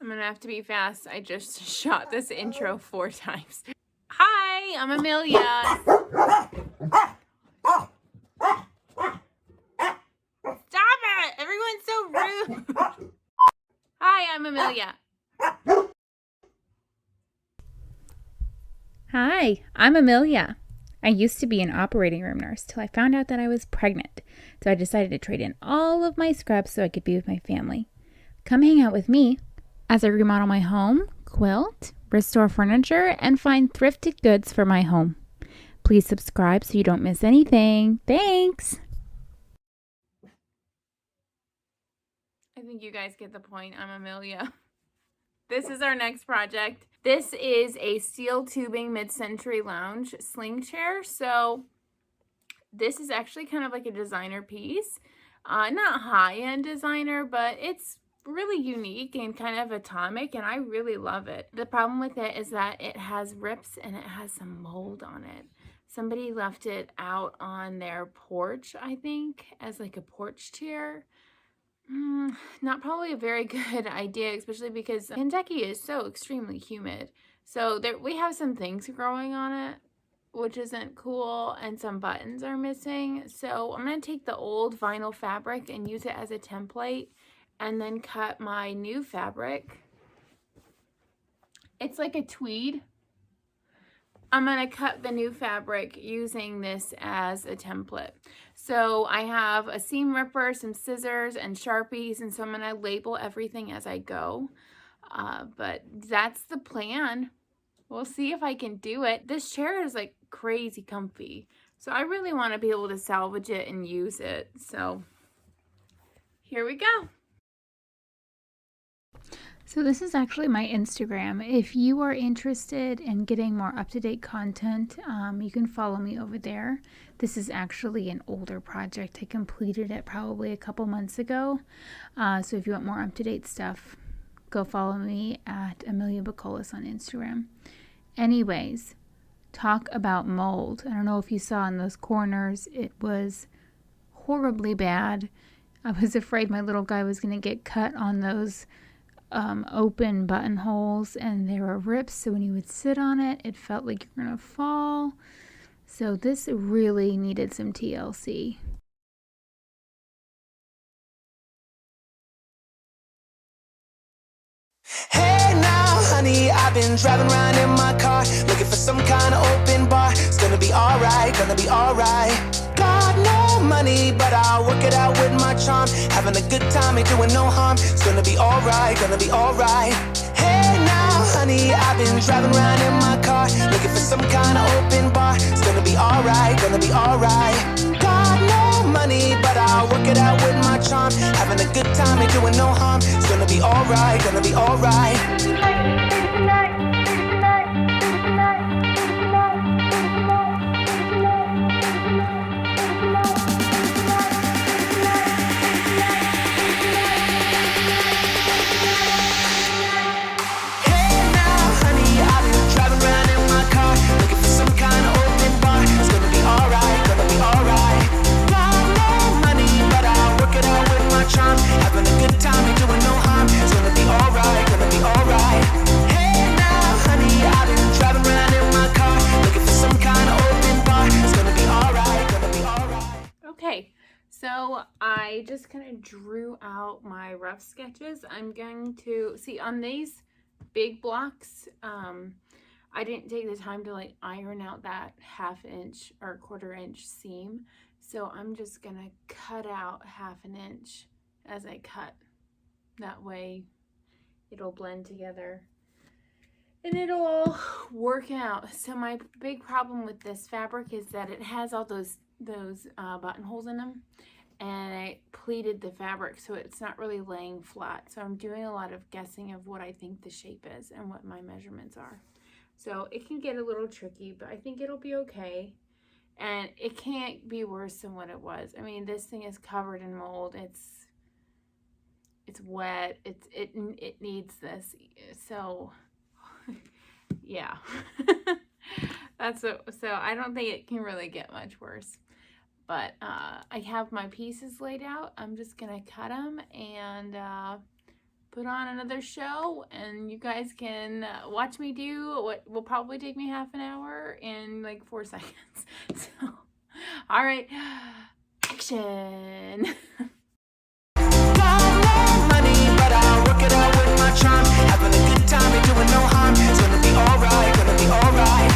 I'm gonna have to be fast. I just shot this intro 4 times. Hi, I'm Amelia. Stop it! Everyone's so rude. Hi, I'm Amelia. Hi, I'm Amelia. I used to be an operating room nurse till I found out that I was pregnant, so I decided to trade in all of my scraps so I could be with my family. Come hang out with me as I remodel my home, quilt, restore furniture, and find thrifted goods for my home. Please subscribe so you don't miss anything. Thanks! I think you guys get the point. I'm Amelia. This is our next project. This is a steel tubing mid-century lounge sling chair. So this is actually kind of like a designer piece. Not high-end designer, but it's really unique and kind of atomic, and I really love it. The problem with it is that it has rips and it has some mold on it. Somebody left it out on their porch, I think, as like a porch chair. Not probably a very good idea, especially because Kentucky is so extremely humid. So we have some things growing on it, which isn't cool, and some buttons are missing. So I'm going to take the old vinyl fabric and use it as a template and then cut my new fabric. It's like a tweed. I'm going to cut the new fabric using this as a template. So I have a seam ripper, some scissors, and Sharpies, and so I'm going to label everything as I go. But that's the plan. We'll see if I can do it. This chair is like crazy comfy, so I really want to be able to salvage it and use it. So here we go. So this is actually my Instagram. If you are interested in getting more up-to-date content, you can follow me over there. This is actually an older project. I completed it probably a couple months ago. So if you want more up-to-date stuff, go follow me at Amelia Bacolis on Instagram. Anyways, talk about mold. I don't know if you saw in those corners, it was horribly bad. I was afraid my little guy was going to get cut on those open buttonholes, and there were rips, so when you would sit on it, it felt like you're gonna fall. So this really needed some TLC. Hey now, honey, I've been driving around in my car, looking for some kind of open bar. It's gonna be alright, gonna be alright. Got no money, but I'll work it out with my charm. Having a good time, ain't doing no harm. It's gonna be alright, gonna be alright. Hey now, honey, I've been driving around in my car, looking for some kind of open bar. It's gonna be alright, gonna be alright. Got no money, but I'll work it out with my charm. Having a good time, ain't doing no harm. It's gonna be alright, gonna be alright. Having a good time, ain't doing no harm. It's gonna be alright, gonna be alright. Hey now, honey, I've been driving around in my car, looking for some kind of open bar. It's gonna be alright, gonna be alright. Okay, so I just kind of drew out my rough sketches. I'm going to see on these big blocks, I didn't take the time to like iron out that 1/2 inch or 1/4 inch seam, so I'm just gonna cut out 1/2 inch as I cut. That way it'll blend together and it'll all work out. So my big problem with this fabric is that it has all those buttonholes in them, and I pleated the fabric so it's not really laying flat. So I'm doing a lot of guessing of what I think the shape is and what my measurements are. So it can get a little tricky, but I think it'll be okay. And it can't be worse than what it was. I mean, this thing is covered in mold. It's wet. It needs this. So yeah. So I don't think it can really get much worse. But I have my pieces laid out. I'm just gonna cut them and put on another show, and you guys can watch me do what will probably take me half an hour in like 4 seconds. So, all right, action. Got no money, but I'll work it out with my charm. Having a good time and doing no harm. It's gonna be alright, gonna be alright.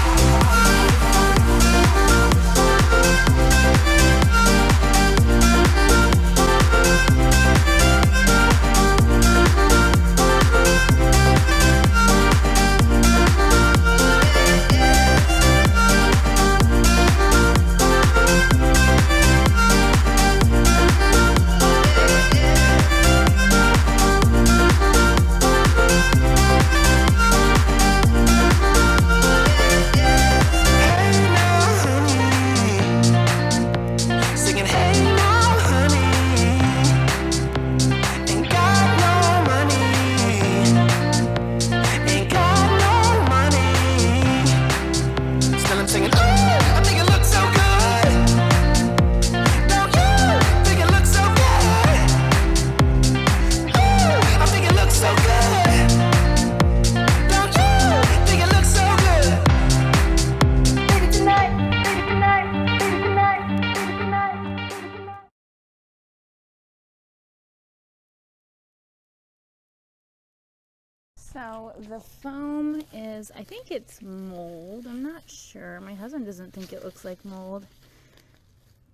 So the foam is, I think it's mold. I'm not sure. My husband doesn't think it looks like mold,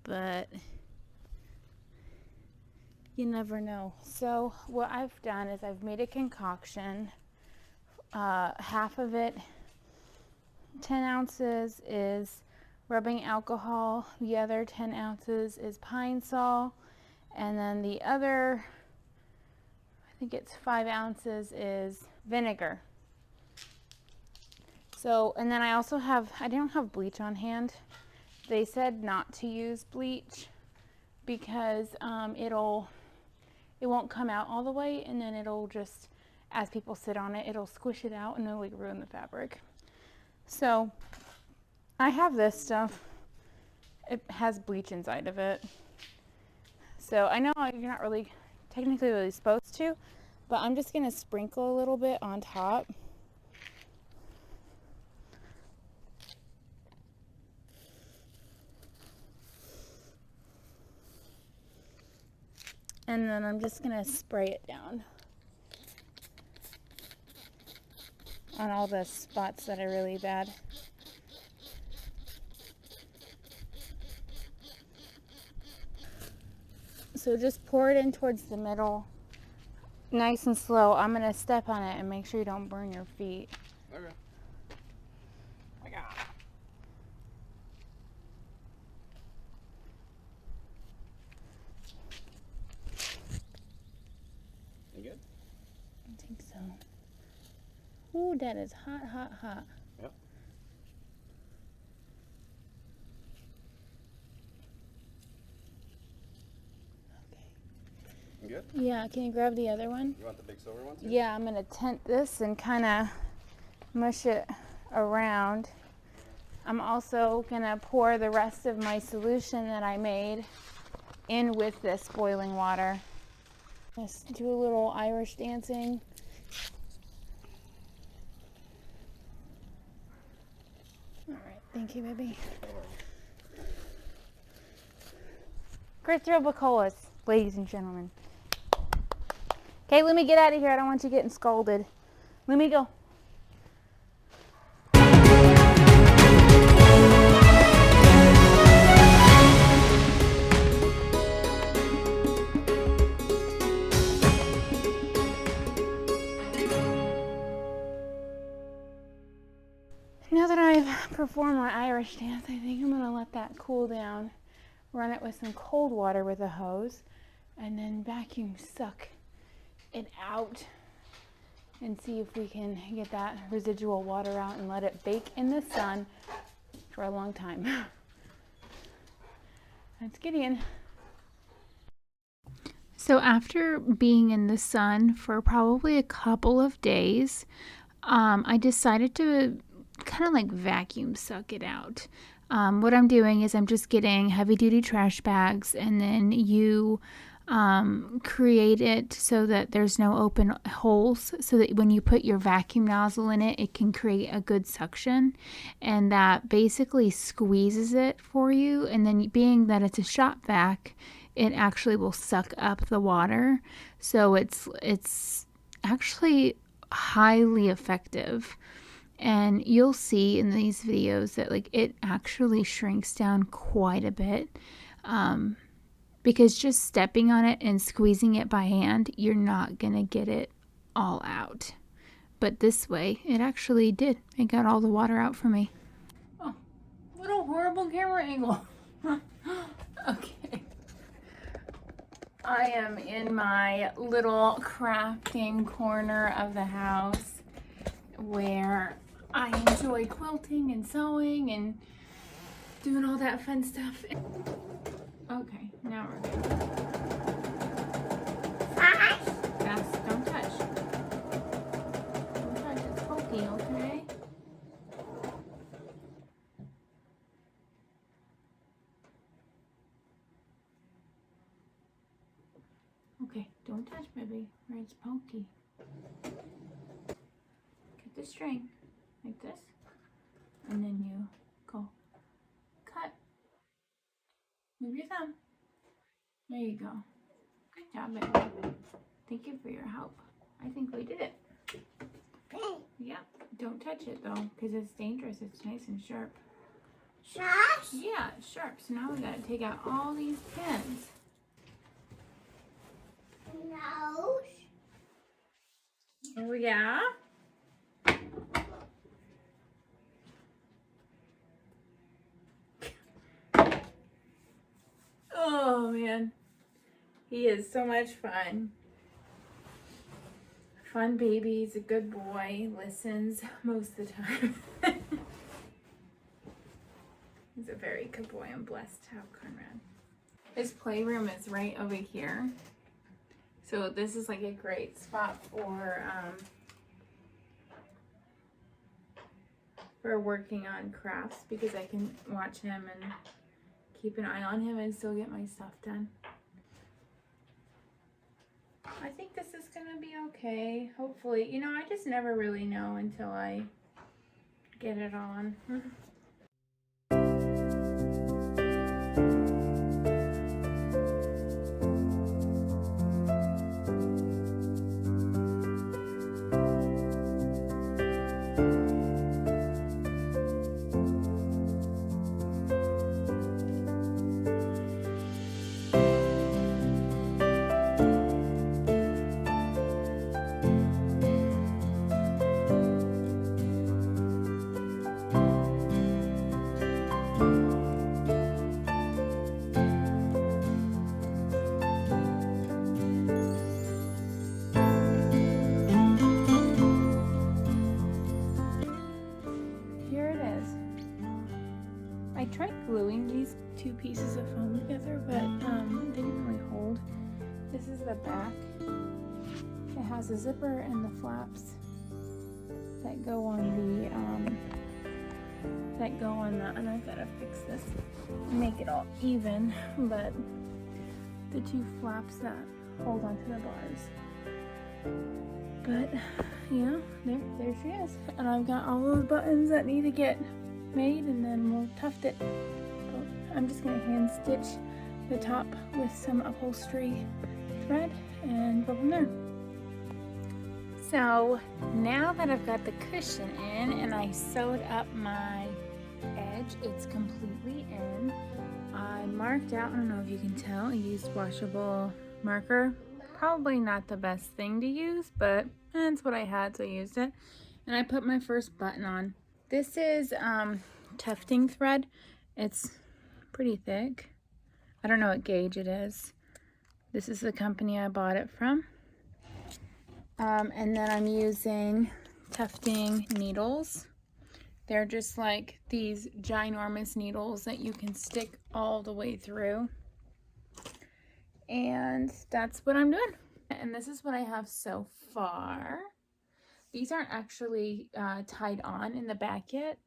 but you never know. So what I've done is I've made a concoction. Half of it, 10 ounces, is rubbing alcohol. The other 10 ounces is pine sol. And then the other, I think it's 5 ounces, is vinegar. So, and then I also have, I don't have bleach on hand. They said not to use bleach because it won't come out all the way, and then it'll just, as people sit on it, it'll squish it out and it'll like ruin the fabric. So I have this stuff. It has bleach inside of it. So I know you're not really technically really supposed to, but I'm just gonna sprinkle a little bit on top. And then I'm just gonna spray it down on all the spots that are really bad. So just pour it in towards the middle, nice and slow. I'm gonna step on it and make sure you don't burn your feet. Okay. I got it. You good? I think so. Ooh, that is hot, hot, hot. Yep. You good? Yeah, can you grab the other one? You want the big silver one too? Yeah, I'm gonna tent this and kind of mush it around. I'm also gonna pour the rest of my solution that I made in with this boiling water. Just do a little Irish dancing. All right, thank you, baby. Great throw Bacolas, ladies and gentlemen. Okay, let me get out of here. I don't want you getting scalded. Let me go. Now that I've performed my Irish dance, I think I'm gonna let that cool down, run it with some cold water with a hose, and then vacuum suck it out and see if we can get that residual water out and let it bake in the sun for a long time. That's Gideon. So after being in the sun for probably a couple of days, I decided to kind of like vacuum suck it out. What I'm doing is I'm just getting heavy duty trash bags, and then you create it so that there's no open holes, so that when you put your vacuum nozzle in it, it can create a good suction, and that basically squeezes it for you. And then, being that it's a shop vac, it actually will suck up the water, so it's actually highly effective. And you'll see in these videos that like it actually shrinks down quite a bit, because just stepping on it and squeezing it by hand, you're not gonna get it all out. But this way, it actually did. It got all the water out for me. Oh, what a horrible camera angle. Okay. I am in my little crafting corner of the house where I enjoy quilting and sewing and doing all that fun stuff. Okay, now we're good. Fast, don't touch. Don't touch, it's pokey, okay? Okay, don't touch, baby, or it's pokey. Cut the string, like this, and then you go cut. Move your thumb. There you go. Good job, baby. Thank you for your help. I think we did it. Yeah, don't touch it though, because it's dangerous. It's nice and sharp. Sharp? Yeah, it's sharp. So now we gotta take out all these pins. No. Oh yeah. Oh man, he is so much fun. Fun baby, he's a good boy, listens most of the time. He's a very good boy. I'm blessed to have Conrad. His playroom is right over here. So this is like a great spot for working on crafts, because I can watch him and keep an eye on him and still get my stuff done. I think this is gonna be okay. Hopefully, you know, I just never really know until I get it on. Tried gluing these two pieces of foam together, but it didn't really hold. This is the back. It has a zipper and the flaps that go on the and I've got to fix this and make it all even, but the two flaps that hold onto the bars. But yeah, there she is, and I've got all those buttons that need to get made, and then we'll tuft it. I'm just gonna hand stitch the top with some upholstery thread and go from there. So now that I've got the cushion in and I sewed up my edge, it's completely in. I marked out, I don't know if you can tell, I used washable marker. Probably not the best thing to use, but that's what I had, so I used it. And I put my first button on. This is Tufting thread. It's pretty thick. I don't know what gauge it is. This is the company I bought it from. And then I'm using Tufting needles. They're just like these ginormous needles that you can stick all the way through. And that's what I'm doing. And this is what I have so far. These aren't actually tied on in the back yet.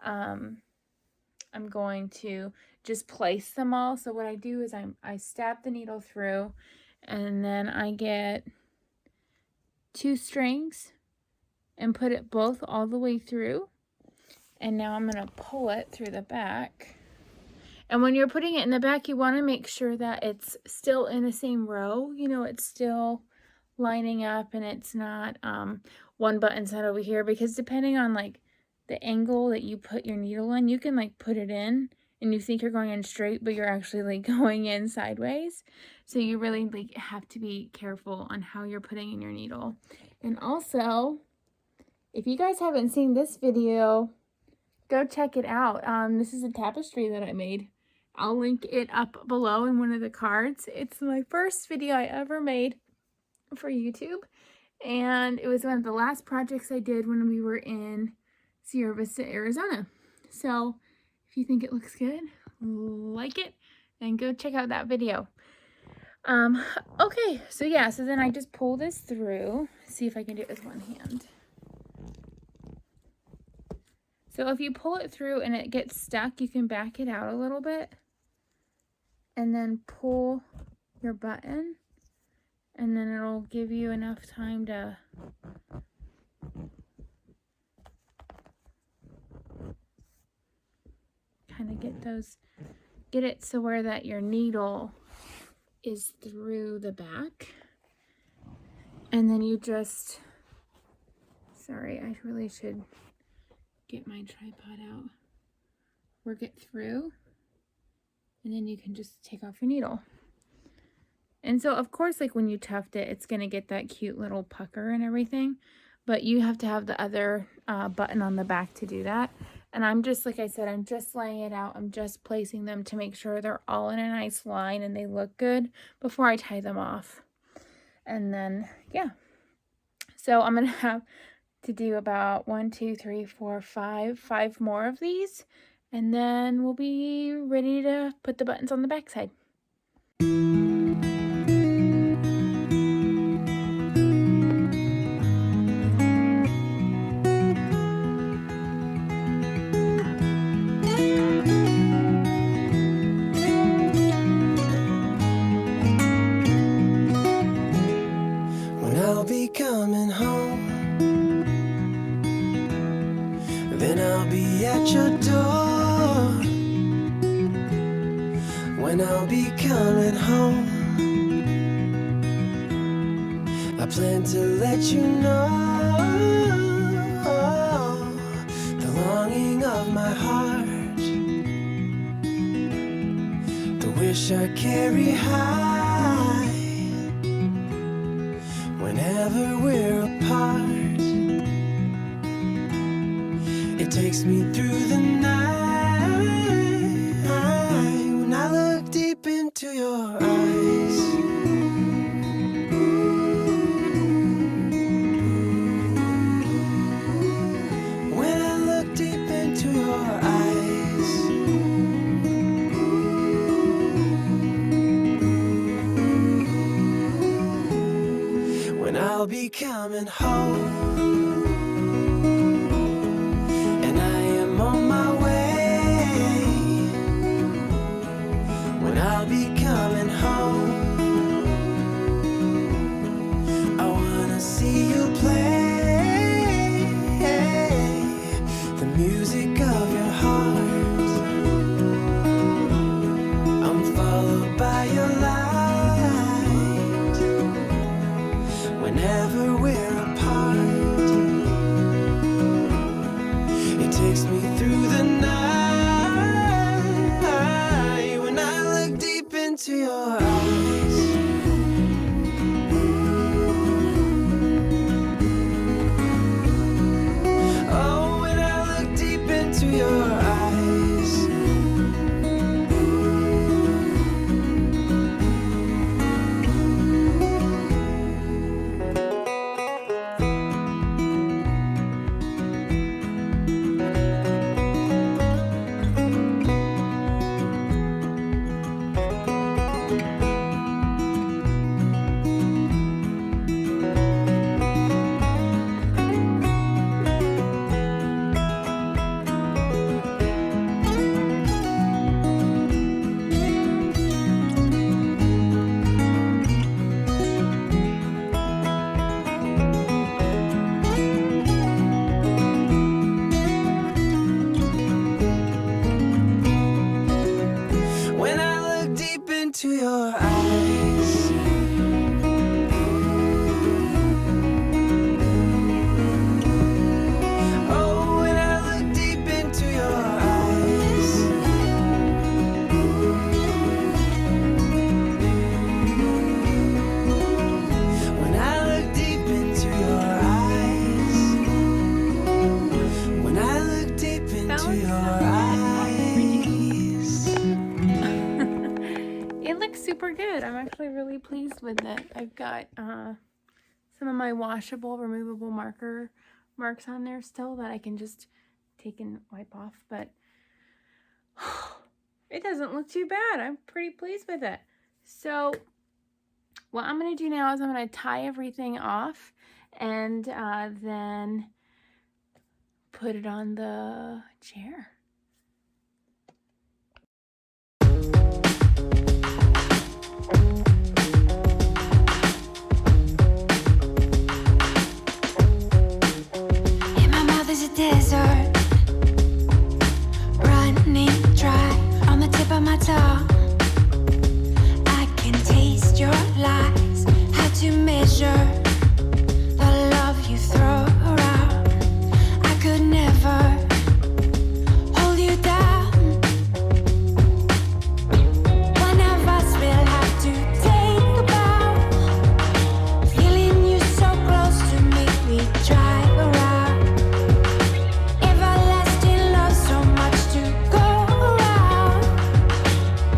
I'm going to just place them all. So what I do is I stab the needle through, And then I get 2 strings and put it both all the way through. And now I'm going to pull it through the back. And when you're putting it in the back, you want to make sure that it's still in the same row. You know, it's still lining up and it's not one button's not over here, because depending on like the angle that you put your needle in, you can like put it in and you think you're going in straight, but you're actually like going in sideways. So you really like have to be careful on how you're putting in your needle. And also, if you guys haven't seen this video, go check it out. This is a tapestry that I made. I'll link it up below in one of the cards. It's my first video I ever made for YouTube, and it was one of the last projects I did when we were in Sierra Vista, Arizona. So if you think it looks good, like it and go check out that video. Okay, so yeah, so then I just pull this through. See if I can do it with one hand. So if you pull it through and it gets stuck, you can back it out a little bit and then pull your button, and then it'll give you enough time to kind of get it so where that your needle is through the back. And then you just, sorry, I really should get my tripod out, work it through, and then you can just take off your needle. And so of course, like when you tuft it, it's gonna get that cute little pucker and everything, but you have to have the other button on the back to do that. And I'm just, like I said, I'm just laying it out. I'm just placing them to make sure they're all in a nice line and they look good before I tie them off. And then, yeah. So I'm gonna have to do about 1, 2, 3, 4, 5 more of these, and then we'll be ready to put the buttons on the back side. When I'll be coming home, then I'll be at your door. When I'll be coming home, I plan to let you know the longing of my heart, the wish I carry high whenever we're apart. It takes me through the night when I look deep into your eyes. When I look deep into your eyes. When I'll be coming home, on my way. When I'll be coming home, I wanna see you play the music of your heart. I'm followed by your light whenever we're apart. actually really pleased with it. I've got some of my washable, removable marks on there still that I can just take and wipe off, but it doesn't look too bad. I'm pretty pleased with it. So what I'm going to do now is I'm going to tie everything off and then put it on the chair. In my mouth is a desert, running dry on the tip of my tongue. I can taste your lies, how to measure the love you throw around. I could never hold you down. One of us will have to take a bow. Feeling you so close to make me drive around. Everlasting love, so much to go around.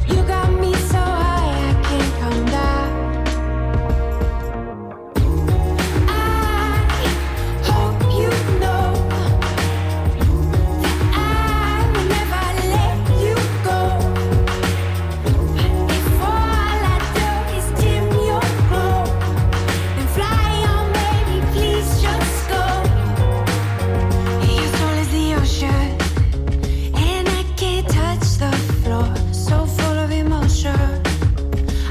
You got me so high I can't come down. I hope you know that I will never let you go. If all I do is dim your glow, then fly on, baby, please just go. Your soul is the ocean, and I can't touch the floor. So full of emotion,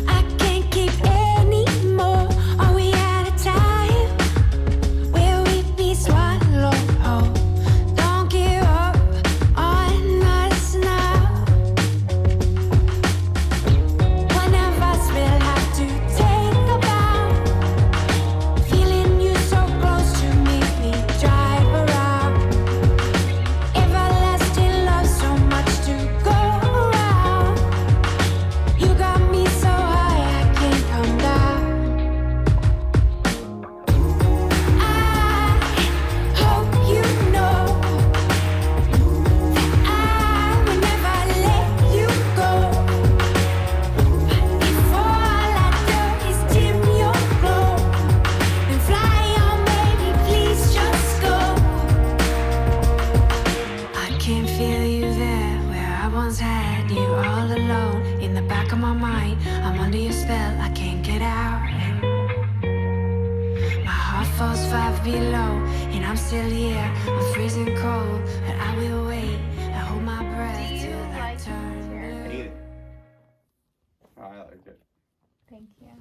I can't keep any more. Are we at a time where we be swallowed whole? Don't give up on us now. One of us will have to take a bow. Feeling you so close to make me drive around. Everlasting love, so much to go around. You got me so high I can't come down. I hope you know that I will never let you go. If all I do is dim your glow, then fly on, baby, please just go. I can feel you there where I once had you all alone. In the back of my mind, I'm under your spell, I can't get out. My heart falls 5 below, and I'm still here. I'm freezing cold, but I will wait and hold my breath till I turn blue. I need it. Oh, I like it. Thank you.